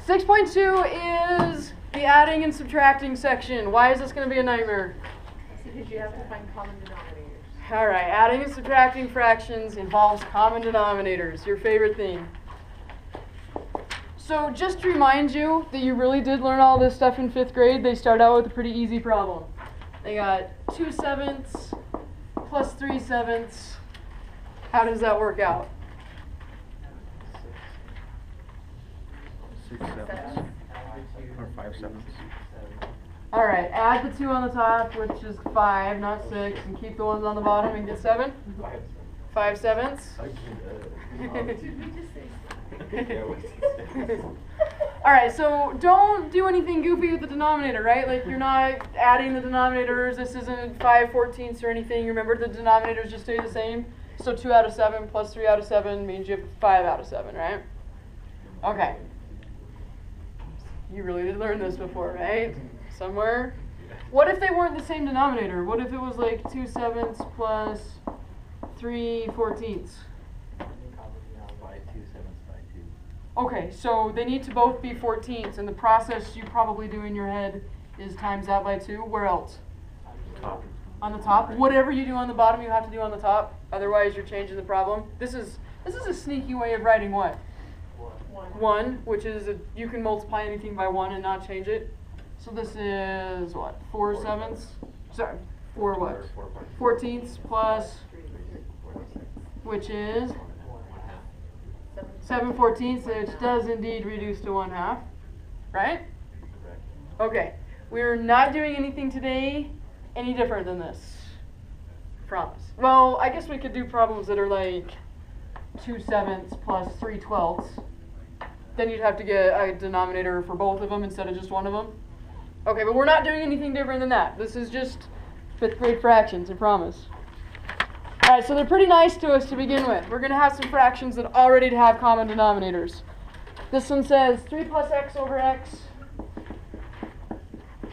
6.2 is the adding and subtracting section. Why is this going to be a nightmare? Because you have to find common denominators. All right, adding and subtracting fractions involves common denominators, your favorite thing. So just to remind you that you really did learn all this stuff in 5th grade, they start out with a pretty easy problem. They got 2/7 plus 3/7. How does that work out? 6/7 or 5/7. All right, add the 2 on the top, which is 5, not 6, and keep the ones on the bottom and get 7? 5/7. Did we just say All right, so don't do anything goofy with the denominator, right? Like you're not adding the denominators. This isn't 5/14 or anything. Remember, the denominators just stay the same. So 2 out of 7 plus 3 out of 7 means you have 5 out of 7, right? Okay. You really did learn this before, right? Somewhere. What if they weren't the same denominator? What if it was like 2/7 plus 3/14? By 2/7 by 2. Okay, so they need to both be 14ths, and the process you probably do in your head is times that by 2. Where else? Top. On the top. Whatever you do on the bottom, you have to do on the top. Otherwise, you're changing the problem. This is a sneaky way of writing what? 1, which is you can multiply anything by 1 and not change it. So this is what? 4/7? Sorry, 4 what? 14ths plus, which is 7/14, which does indeed reduce to 1/2, right? Okay, we're not doing anything today any different than this. Promise. Well, I guess we could do problems that are like 2/7 plus 3/12. Then you'd have to get a denominator for both of them instead of just one of them. Okay, but we're not doing anything different than that. This is just 5th grade fractions, I promise. All right, so they're pretty nice to us to begin with. We're going to have some fractions that already have common denominators. This one says 3 plus x over x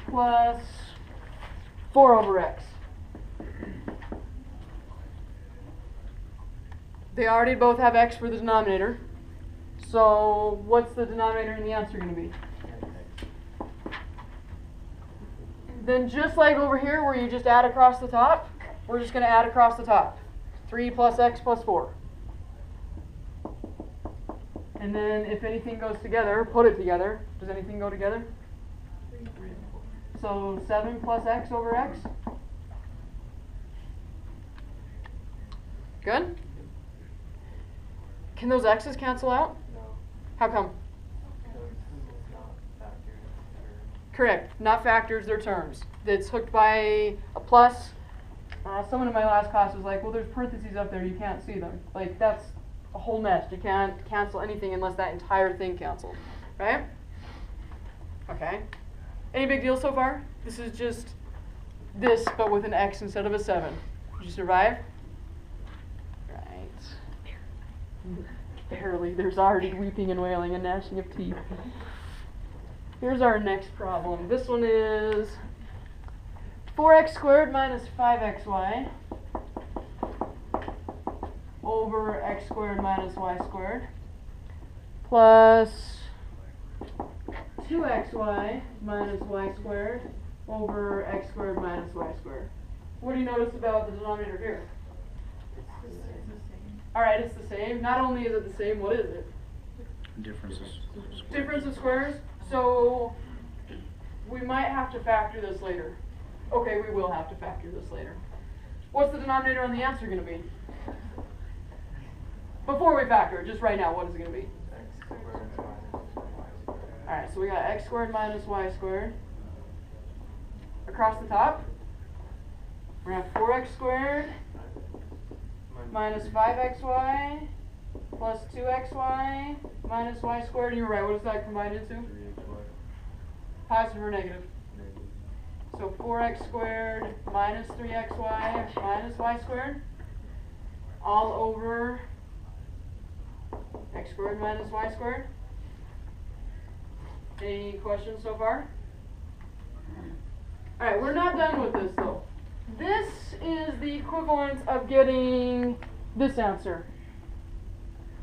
plus 4 over x. They already both have x for the denominator. So what's the denominator and the answer going to be? Then just like over here where you just add across the top, we're just going to add across the top. 3 plus x plus 4. And then if anything goes together, put it together. Does anything go together? So 7 plus x over x. Good? Can those x's cancel out? No, How come? because it's not factors. Correct. Not factors, they're terms. It's hooked by a plus. Someone in my last class was like, well, there's parentheses up there, you can't see them. Like, that's a whole nest. You can't cancel anything unless that entire thing canceled. Right? Okay. Any big deal so far? This is just this, but with an x instead of a 7. Did you survive? Right. Barely. There's already weeping and wailing and gnashing of teeth. Here's our next problem. This one is 4x squared minus 5xy over x squared minus y squared plus 2xy minus y squared over x squared minus y squared. What do you notice about the denominator here? Alright, it's the same. Not only is it the same, what is it? Differences. Difference of squares. So we might have to factor this later. Okay, we will have to factor this later. What's the denominator on the answer going to be? Before we factor it, just right now, what is it going to be? X squared minus y squared. Alright, so we got x squared minus y squared. Across the top, we're going to have 4x squared minus 5xy plus 2xy minus y squared. You were right, what does that combine into? 3xy. Positive or negative? Negative. So 4x squared minus 3xy minus y squared all over x squared minus y squared. Any questions so far? Alright, we're not done with this though. This is the equivalent of getting this answer.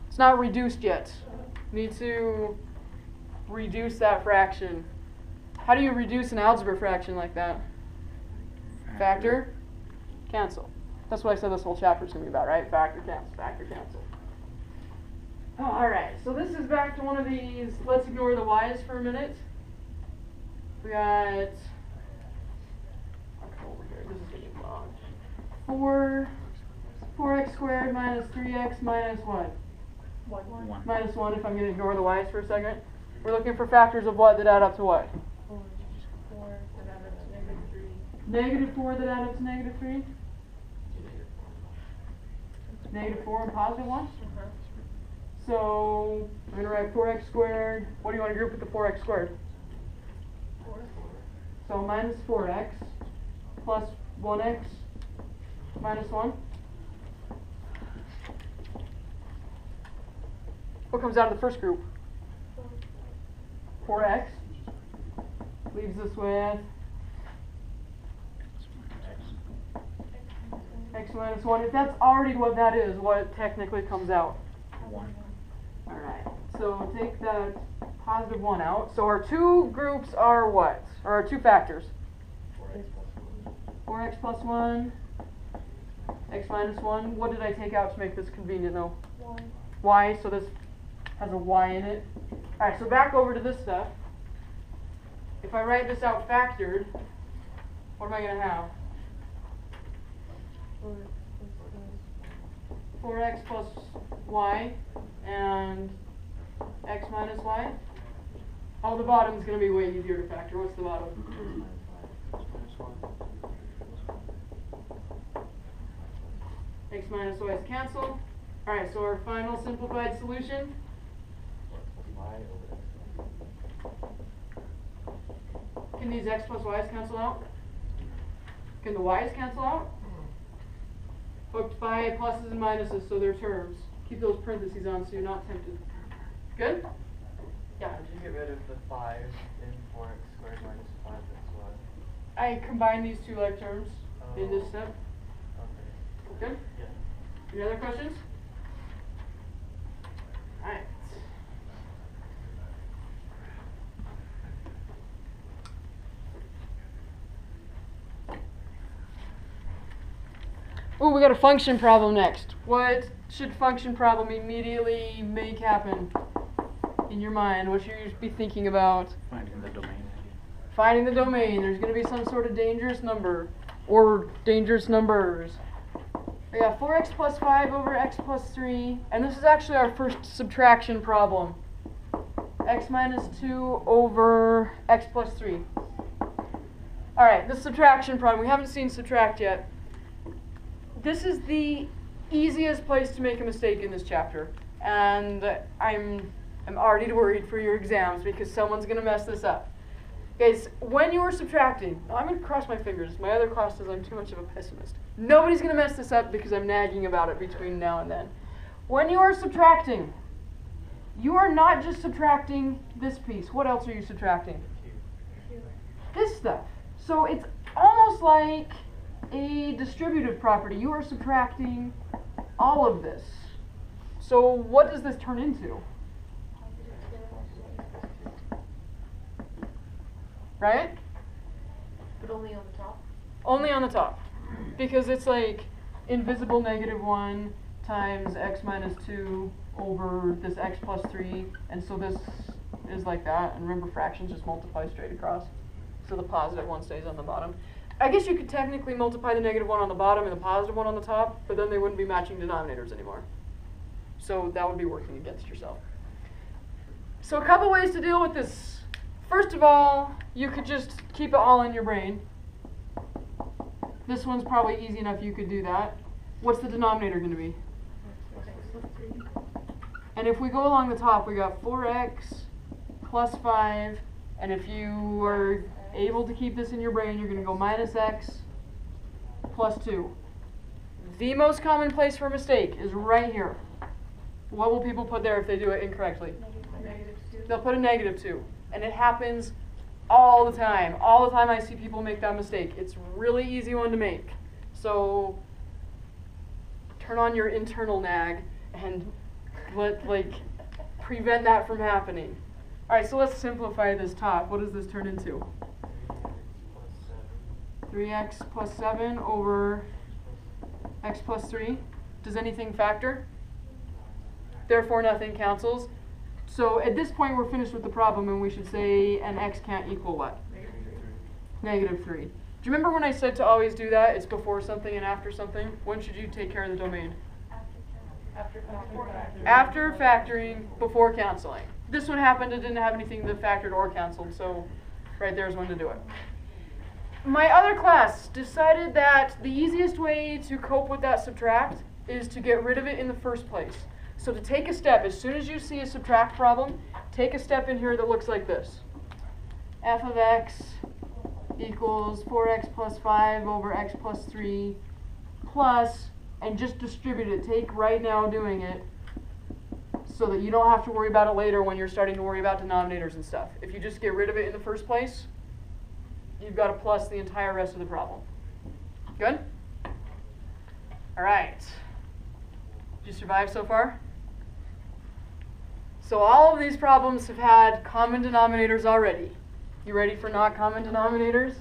It's not reduced yet. Need to reduce that fraction. How do you reduce an algebra fraction like that? Factor, cancel. That's what I said this whole chapter is going to be about, right? Factor, cancel, factor, cancel. Oh, alright, so this is back to one of these, let's ignore the y's for a minute. We got, I'll come over here, this is getting long. 4x squared minus 3x minus what? 1. Minus 1 if I'm going to ignore the y's for a second. We're looking for factors of what that add up to what? 4, and then it's -3. Negative 4 that add up to negative 3? Negative 4 and positive 1? So, I'm going to write 4x squared. What do you want to group with the 4x squared? 4. So minus 4x plus 1x minus 1. What comes out of the first group? 4x. Leaves us with x minus 1. If that's already what that is, what technically comes out? 1. Alright, so take that positive 1 out. So our two groups are what? Or our two factors? 4x plus 1, x minus 1. What did I take out to make this convenient though? 1. Y, so this has a y in it. Alright, so back over to this stuff. If I write this out factored, what am I going to have? 4x plus y and x minus y. Oh, the bottom is going to be way easier to factor. What's the bottom? X minus y is cancel. Alright, so our final simplified solution. Can these x plus y's cancel out? Can the y's cancel out? Hooked by pluses and minuses, so they're terms. Keep those parentheses on so you're not tempted. Good? Yeah. Did you get rid of the 5 in 4x squared minus 5x? I combine these two like terms in this step. Okay. Good? Yeah. Any other questions? Alright. Ooh, we got a function problem next. What should function problem immediately make happen in your mind? What should you be thinking about? Finding the domain. Finding the domain. There's going to be some sort of dangerous number or dangerous numbers. We got 4x plus 5 over x plus 3. And this is actually our first subtraction problem. X minus 2 over x plus 3. Alright, the subtraction problem. We haven't seen subtract yet. This is the easiest place to make a mistake in this chapter. And I'm already worried for your exams because someone's going to mess this up. Guys, when you are subtracting, I'm going to cross my fingers. My other class says I'm too much of a pessimist. Nobody's going to mess this up because I'm nagging about it between now and then. When you are subtracting, you are not just subtracting this piece. What else are you subtracting? This stuff. So it's almost like a distributive property. You are subtracting all of this. So what does this turn into? Right? But only on the top? Only on the top. Because it's like invisible -1 times x minus 2 over this x plus 3. And so this is like that. And remember, fractions just multiply straight across. So the positive one stays on the bottom. I guess you could technically multiply the -1 on the bottom and the positive one on the top, but then they wouldn't be matching denominators anymore. So that would be working against yourself. So a couple ways to deal with this. First of all, you could just keep it all in your brain. This one's probably easy enough you could do that. What's the denominator going to be? And if we go along the top, we got 4x plus 5, and if you are able to keep this in your brain, you're going to go minus x plus 2. The most common place for a mistake is right here. What will people put there if they do it incorrectly? -2. They'll put a -2. And it happens all the time. All the time I see people make that mistake. It's a really easy one to make. So turn on your internal nag and prevent that from happening. Alright, so let's simplify this top. What does this turn into? 3x plus 7 over x plus 3. Does anything factor? Therefore, nothing cancels. So at this point, we're finished with the problem, and we should say an x can't equal what? Negative 3. Do you remember when I said to always do that? It's before something and after something. When should you take care of the domain? After factoring, before canceling. This one happened, it didn't have anything that factored or canceled, so right there's when to do it. My other class decided that the easiest way to cope with that subtract is to get rid of it in the first place. So to take a step, as soon as you see a subtract problem, take a step in here that looks like this. F of x equals 4x plus 5 over x plus 3 plus, and just distribute it. Take right now doing it so that you don't have to worry about it later when you're starting to worry about denominators and stuff. If you just get rid of it in the first place, you've got to plus the entire rest of the problem. Good? All right. Did you survive so far? So all of these problems have had common denominators already. You ready for not common denominators?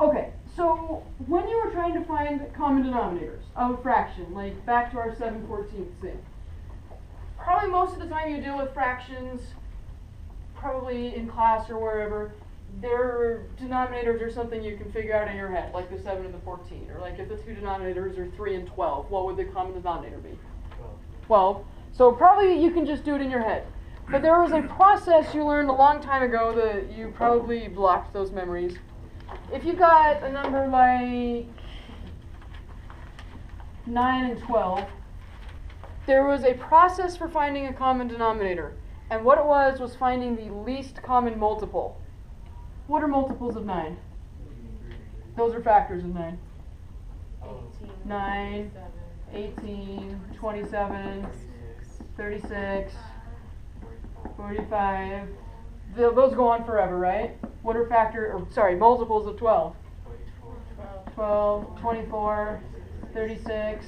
Okay, so when you were trying to find common denominators of a fraction, like back to our 7/14 thing, probably most of the time you deal with fractions, probably in class or wherever, their denominators are something you can figure out in your head, like the 7 and the 14, or like if the two denominators are 3 and 12, what would the common denominator be? 12. So probably you can just do it in your head. But there was a process you learned a long time ago that you probably blocked those memories. If you got a number like 9 and 12, there was a process for finding a common denominator. And what it was finding the least common multiple. What are multiples of 9? Those are factors of 9. 9, 18, 27, 36, 45. Those go on forever, right? What are multiples of 12? 12, 24, 36,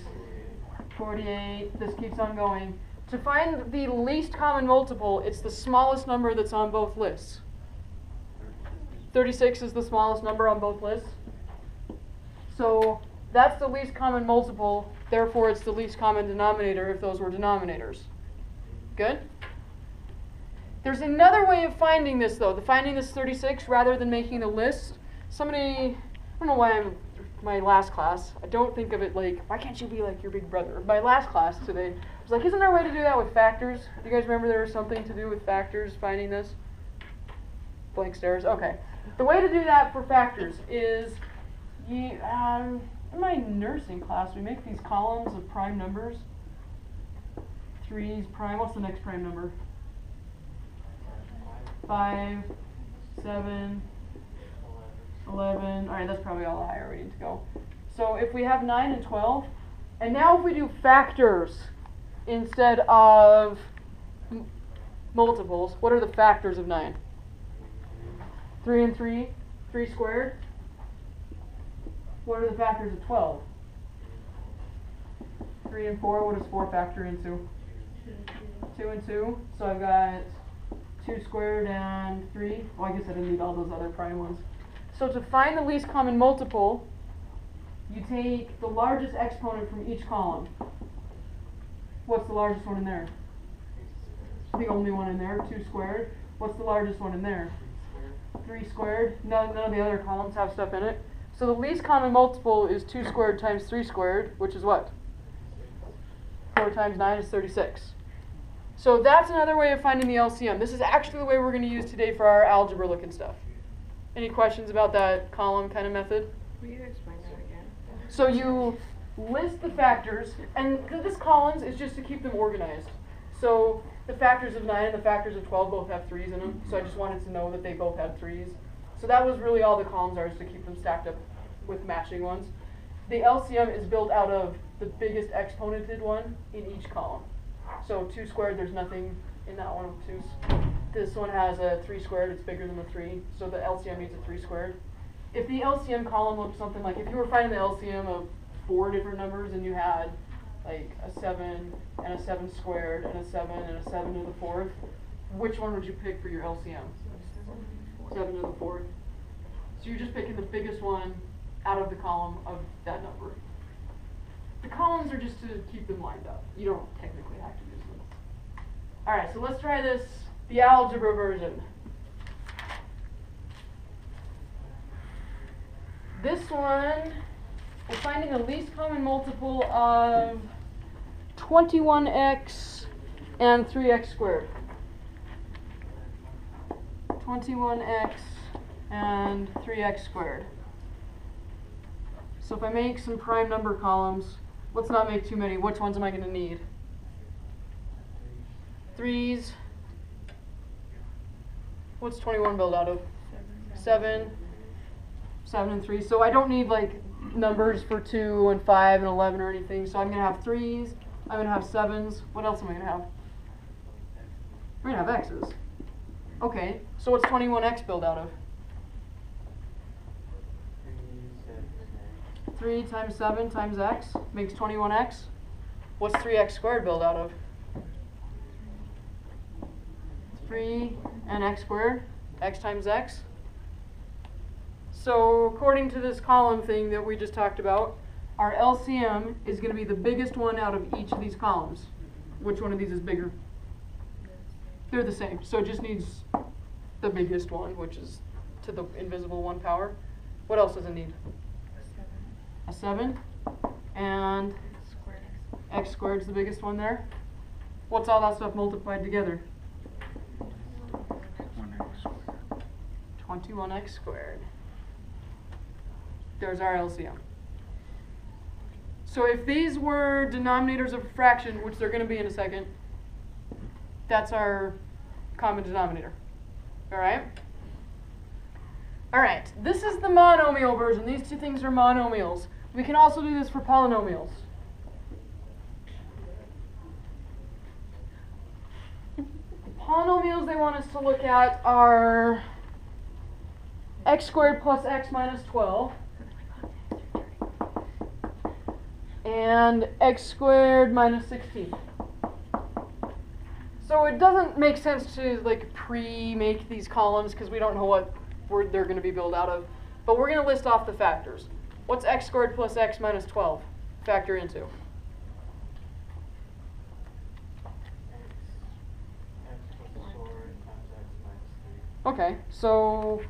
48. This keeps on going. To find the least common multiple, it's the smallest number that's on both lists. 36 is the smallest number on both lists. So that's the least common multiple, therefore it's the least common denominator if those were denominators. Good? There's another way of finding this though, finding this 36 rather than making a list. I don't know why my last class, I don't think of it like, why can't you be like your big brother? My last class today, I was like, isn't there a way to do that with factors? Do you guys remember there was something to do with factors, finding this? Blank stares, okay. The way to do that for factors is, in my nursing class, we make these columns of prime numbers. 3's prime, what's the next prime number? 5, 7, 11. All right, that's probably all the higher we need to go. So if we have 9 and 12, and now if we do factors instead of multiples, what are the factors of 9? 3 and 3, 3 squared. What are the factors of 12? 3 and 4, what does 4 factor into? 2 and 2. So I've got 2 squared and 3. Well, I guess I didn't need all those other prime ones. So to find the least common multiple, you take the largest exponent from each column. What's the largest one in there? The only one in there, 2 squared. What's the largest one in there? 3 squared. None of the other columns have stuff in it. So the least common multiple is 2 squared times 3 squared, which is what? 4 times 9 is 36. So that's another way of finding the LCM. This is actually the way we're going to use today for our algebra looking stuff. Any questions about that column kind of method? Will you explain that again? So you list the factors, and this columns is just to keep them organized. So the factors of 9 and the factors of 12 both have 3's in them, so I just wanted to know that they both had 3's. So that was really all the columns are, is to keep them stacked up with matching ones. The LCM is built out of the biggest exponented one in each column. So 2 squared, there's nothing in that one of 2's. This one has a 3 squared, it's bigger than the 3, so the LCM needs a 3 squared. If the LCM column looked something like, if you were finding the LCM of 4 different numbers and you had like a 7 and a 7 squared and a 7 and a 7 to the 4th, which one would you pick for your LCM? 7 to the 4th. So you're just picking the biggest one out of the column of that number. The columns are just to keep them lined up. You don't technically have to use them. Alright, so let's try this, the algebra version. This one, we're finding the least common multiple of 21x and 3x squared. 21x and 3x squared. So if I make some prime number columns, let's not make too many. Which ones am I going to need? 3s. What's 21 built out of? 7. 7 and 3. So I don't need like numbers for 2 and 5 and 11 or anything. So I'm going to have 3s. I'm going to have 7s. What else am I going to have? I'm going to have x's. Okay, so what's 21x built out of? 3 times 7 times x makes 21x. What's 3x squared built out of? 3 and x squared, x times x. So according to this column thing that we just talked about, our LCM is going to be the biggest one out of each of these columns. Which one of these is bigger? They're the same, so it just needs the biggest one, which is to the invisible 1 power. What else does it need? A 7. And x squared is the biggest one there. What's all that stuff multiplied together? 1x squared. 21x squared. There's our LCM. So if these were denominators of a fraction, which they're going to be in a second, that's our common denominator. Alright? Alright, this is the monomial version. These two things are monomials. We can also do this for polynomials. The polynomials they want us to look at are x squared plus x minus 12 and x squared minus 16. So it doesn't make sense to like pre-make these columns because we don't know what word they're going to be built out of. But we're going to list off the factors. What's x squared plus x minus 12 factor into? Okay, so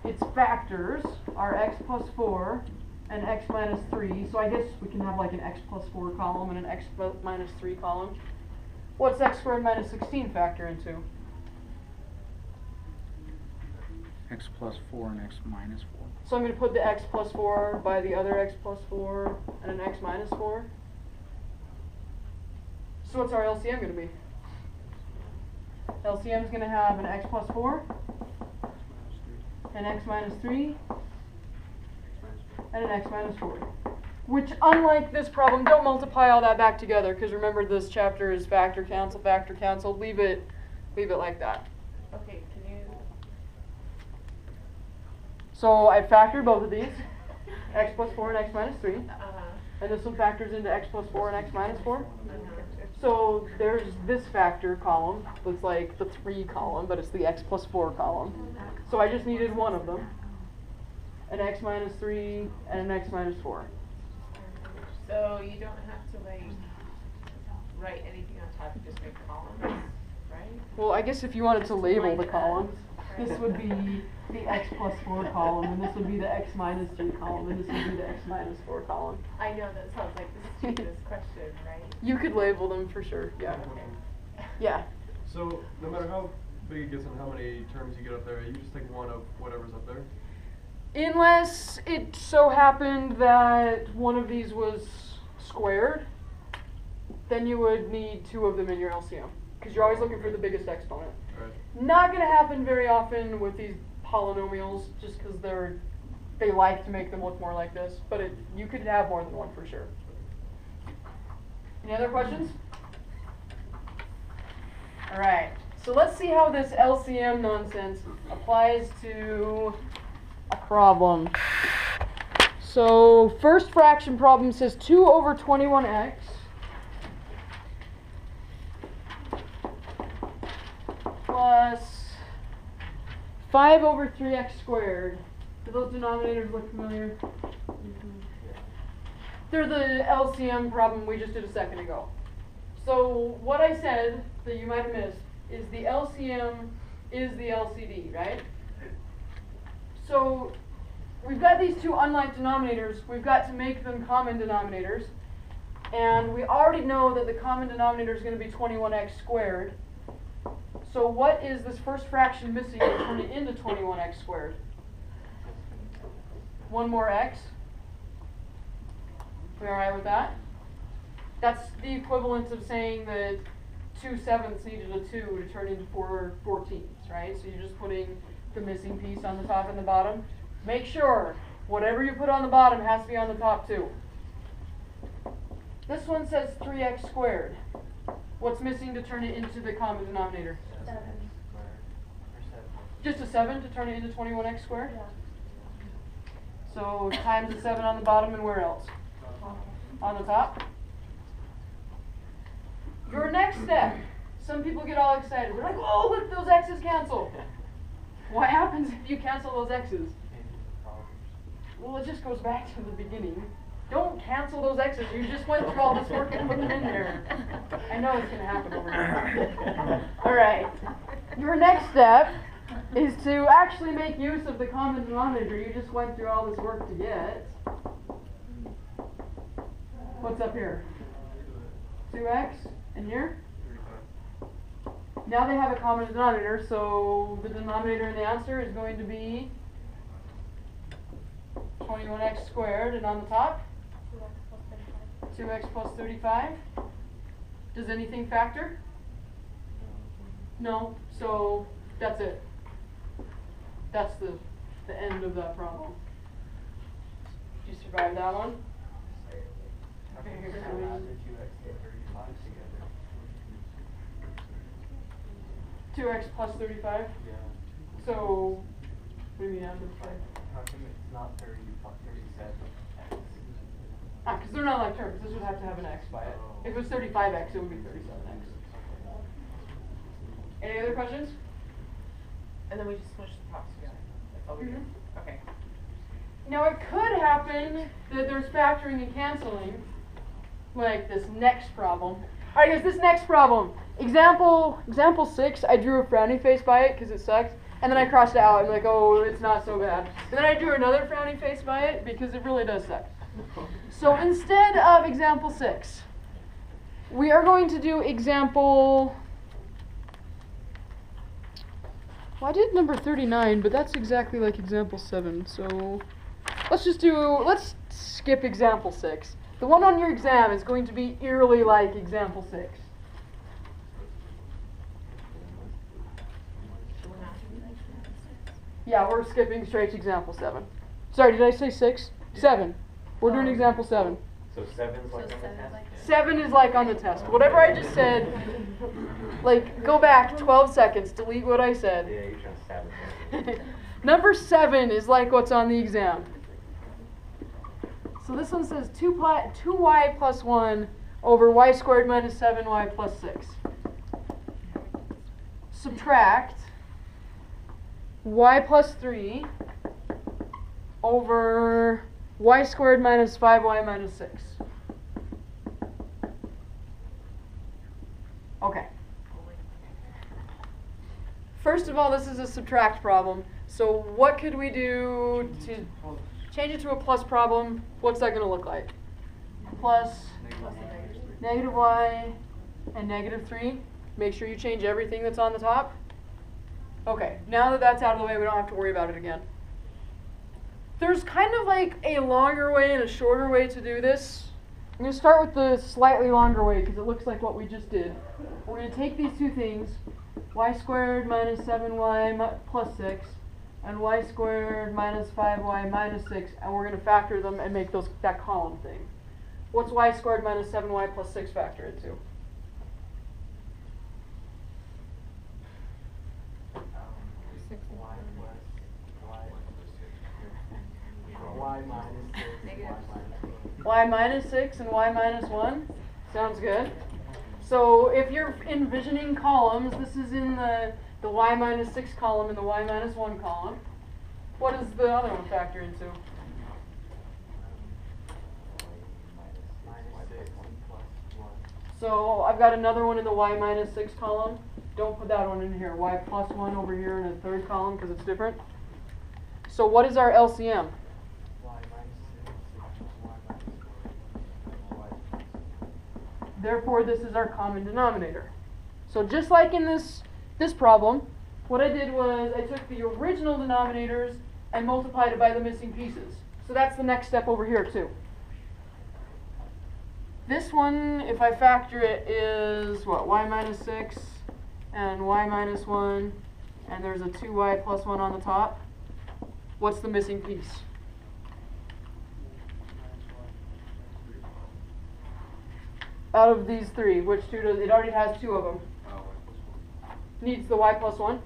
its factors are x plus 4 and x minus 3. So I guess we can have like an x plus 4 column and an x minus 3 column. What's x squared minus 16 factor into? X plus 4 and x minus 4. So I'm going to put the x plus 4 by the other x plus 4 and an x minus 4. So what's our LCM going to be? LCM is going to have an x plus 4, an x minus 3, and an x minus 4. Which, unlike this problem, don't multiply all that back together, because remember this chapter is factor cancel, leave it like that. Okay, can you? So I factored both of these, x plus 4 and x minus 3, Uh-huh. and this one factors into x plus 4 and x minus 4. So there's this factor column that's like the 3 column, but it's the x plus 4 column. So I just needed one of them, an x minus 3 and an x minus 4. So you don't have to like write anything on top, you just make columns, right? Well, I guess if you wanted to label Line the it up. columns, this would be the x plus 4 column, and this would be the x minus 3 column, and this would be the x minus 4 column. I know that sounds like the stupidest question, right? You could label them for sure, yeah. Yeah. So no matter how big it gets and how many terms you get up there, you just take one of whatever's up there? Unless it so happened that one of these was squared, then you would need 2 of them in your LCM, because you're always looking for the biggest exponent. Right. Not going to happen very often with these polynomials, just because they like to make them look more like this, but you could have more than one for sure. Any other questions? Alright, so let's see how this LCM nonsense applies to a problem. So first fraction problem says 2 over 21x plus 5 over 3x squared. Do those denominators look familiar? They're the LCM problem we just did a second ago. So what I said that you might have missed is the LCM is the LCD, right? So we've got these two unlike denominators. We've got to make them common denominators. And we already know that the common denominator is going to be 21x squared. So what is this first fraction missing to turn it into 21x squared? One more x. We alright with that? That's the equivalent of saying that 2/7 needed a 2 to turn into 4/14, right? So you're just putting the missing piece on the top and the bottom. Make sure whatever you put on the bottom has to be on the top too. This one says 3x squared. What's missing to turn it into the common denominator? 7 squared, or 7. Just a 7 to turn it into 21x squared? Yeah. So times the 7 on the bottom, and where else? On the top. Your next step. Some people get all excited. They're like, oh, look, those x's cancel. What happens if you cancel those x's? Well, it just goes back to the beginning. Don't cancel those x's. You just went through all this work and put them in there. I know it's going to happen over here. All right. Your next step is to actually make use of the common denominator you just went through all this work to get. What's up here? 2x. And here? Now they have a common denominator, so the denominator in the answer is going to be 21x squared, and on the top? 2x plus 35. Does anything factor? No, so that's it. That's the end of that problem. Did you survive that one? How can you add the 2x and 35 together? 2x plus 35. Yeah. So, what do you mean add 35? How come it's not 37x? Ah, because they're not like terms. This would have to have an x by it. If it was 35x, it would be 37x. Any other questions? And then we just smush the tops together. That's all we do. Mhm. Okay. Now it could happen that there's factoring and canceling, like this next problem. Alright guys, this next problem. Example 6, I drew a frowny face by it because it sucked. And then I crossed it out. I'm like, oh, it's not so bad. And then I drew another frowny face by it because it really does suck. So instead of example 6, we are going to do example... Well, I did number 39, but that's exactly like example 7. So let's skip example 6. The one on your exam is going to be eerily like example 6. Yeah, we're skipping straight to example 7. Sorry, did I say 6? 7. We're doing example 7. So 7's like on the test? 7 is like on the test. Whatever I just said, like, go back 12 seconds, delete what I said. Yeah, you're trying to sabotage it. Number 7 is like what's on the exam. So this one says 2y plus 1 over y squared minus 7y plus 6. Subtract y plus 3 over y squared minus 5y minus 6. Okay. First of all, this is a subtract problem. So what could we do to change it to a plus problem? What's that going to look like? Plus negative y and negative 3. Make sure you change everything that's on the top. Okay, now that that's out of the way, we don't have to worry about it again. There's kind of like a longer way and a shorter way to do this. I'm going to start with the slightly longer way because it looks like what we just did. We're going to take these two things, y squared minus 7y plus 6, and y squared minus 5y minus 6, and we're going to factor them and make that column thing. What's y squared minus 7y plus 6 factor into? Y minus 6. y minus 6 and y minus 1. Sounds good. So if you're envisioning columns, this is in the y minus 6 column and the y minus 1 column. What does the other one factor into? Minus 6 plus 1. So I've got another one in the y minus 6 column. Don't put that one in here. Y plus 1 over here in the third column because it's different. So what is our LCM? Y minus 6 equals y minus 1. Y plus 1. Therefore, this is our common denominator. So just like in this problem, what I did was I took the original denominators and multiplied it by the missing pieces. So that's the next step over here too. This one, if I factor it, is what? Y minus 6 and y minus 1, and there's a 2y plus 1 on the top. What's the missing piece? Out of these three, which two does it? Already has two of them. Needs the y plus 1.